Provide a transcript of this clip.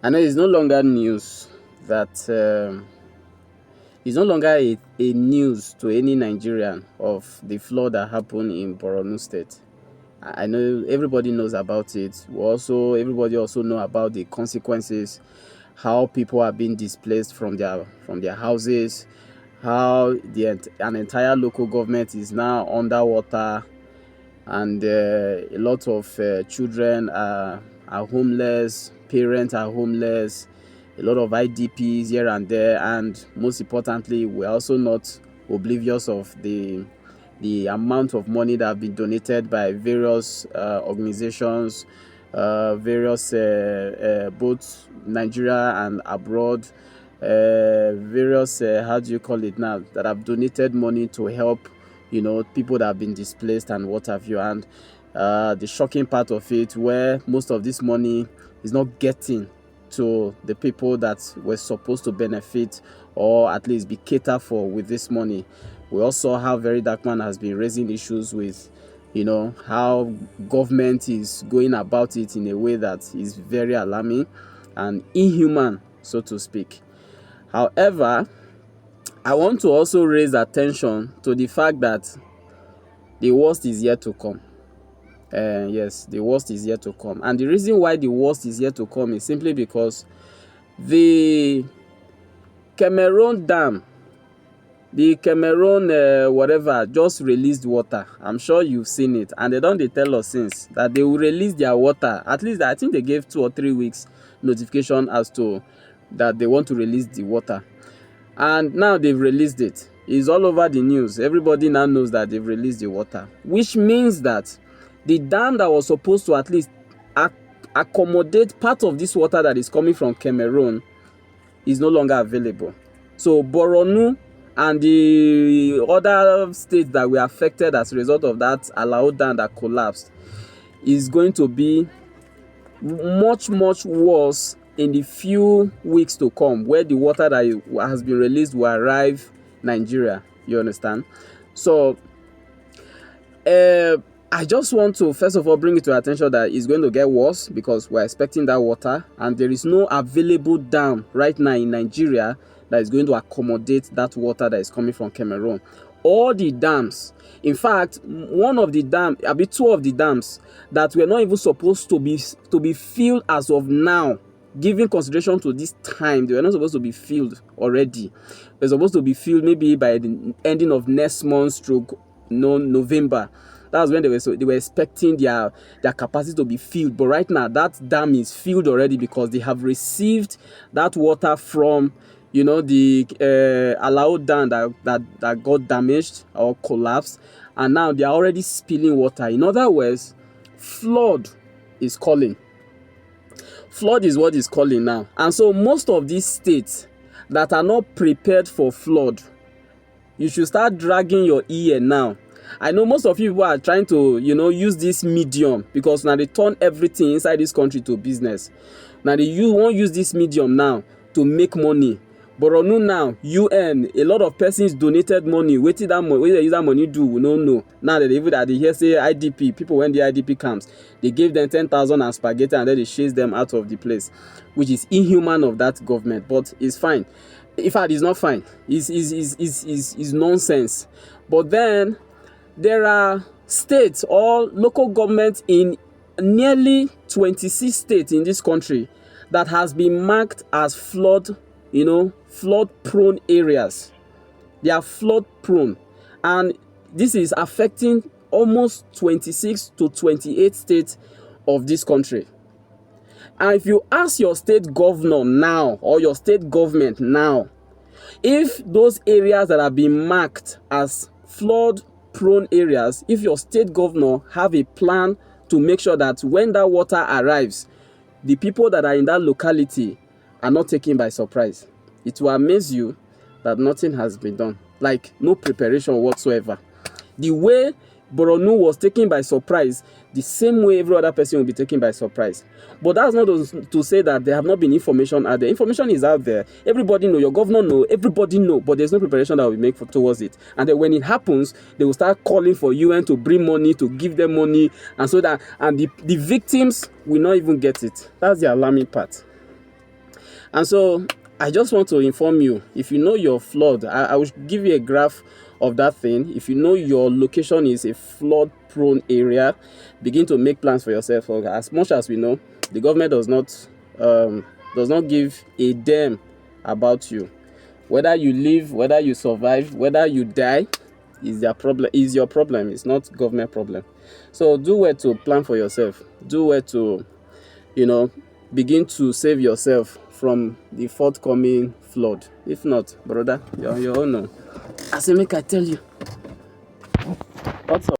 I know it's no longer news that it's no longer a news to any Nigerian of the flood that happened in Borno State. I know everybody knows about it. Everybody also know about the consequences, how people are being displaced from their houses, how an entire local government is now underwater, and a lot of children are homeless, parents are homeless, a lot of IDPs here and there, and most importantly, we're also not oblivious of the amount of money that have been donated by various organizations, various both Nigeria and abroad, various how do you call it now, that have donated money to help people that have been displaced and what have you. And the shocking part of it, where most of this money is not getting to the people that were supposed to benefit or at least be catered for with this money. We also have Very Dark Man has been raising issues with how government is going about it in a way that is very alarming and inhuman, so to speak. However, I want to also raise attention to the fact that the worst is yet to come. Yes, the worst is yet to come. And the reason why the worst is yet to come is simply because the Cameroon dam, the Cameroon whatever, just released water. I'm sure you've seen it. And they don't tell us since that they will release their water. At least I think they gave 2 or 3 weeks notification as to that they want to release the water. And now they've released it. It's all over the news. Everybody now knows that they've released the water, which means that the dam that was supposed to at least accommodate part of this water that is coming from Cameroon is no longer available. So Borno and the other states that were affected as a result of that Alia Dam that collapsed is going to be much worse in the few weeks to come, where the water that has been released will arrive Nigeria. You understand? So I just want to first of all bring it to attention that it's going to get worse because we're expecting that water, and there is no available dam right now in Nigeria that is going to accommodate that water that is coming from Cameroon. All the dams, in fact, one of the dams, a bit 2 of the dams that were not even supposed to be filled as of now, giving consideration to this time, they were not supposed to be filled already. They're supposed to be filled maybe by the ending of next month, November. That's when they were expecting their capacity to be filled. But right now, that dam is filled already because they have received that water from the Alia Dam that got damaged or collapsed, and now they are already spilling water. In other words, flood is calling. Flood is what is calling now. And so most of these states that are not prepared for flood, you should start dragging your ear now. I know most of you people are trying to use this medium because now they turn everything inside this country to business. Now they won't use this medium now to make money. But now, UN, a lot of persons donated money. Where they use that money do, we don't know. Now that they hear say IDP, people when the IDP comes, they gave them 10,000 and spaghetti and then they chase them out of the place, which is inhuman of that government. But it's fine. In fact, it's not fine. It's nonsense. But then there are states or local governments in nearly 26 states in this country that has been marked as flood prone areas. They are flood prone, and this is affecting almost 26 to 28 states of this country. And if you ask your state governor now or your state government now, if those areas that have been marked as flood prone areas, if your state governor have a plan to make sure that when that water arrives, the people that are in that locality are not taken by surprise, it will amaze you that nothing has been done. Like no preparation whatsoever. The way Borno was taken by surprise, the same way every other person will be taken by surprise. But that's not to say that there have not been information out there. Information is out there. Everybody know, your governor know, everybody know, but there's no preparation that we make towards it. And then when it happens, they will start calling for UN to bring money, to give them money, and so that the victims will not even get it. That's the alarming part. And so I just want to inform you, if you know your flood, I will give you a graph of that thing. If you know your location is a flood prone area, begin to make plans for yourself. Okay? As much as we know, the government does not give a damn about you. Whether you live, whether you survive, whether you die, is their problem, is your problem. It's not government problem. So do well to plan for yourself. Do well to, begin to save yourself from the forthcoming flood. If not, brother, you're on your own. I say make I tell you. What's up?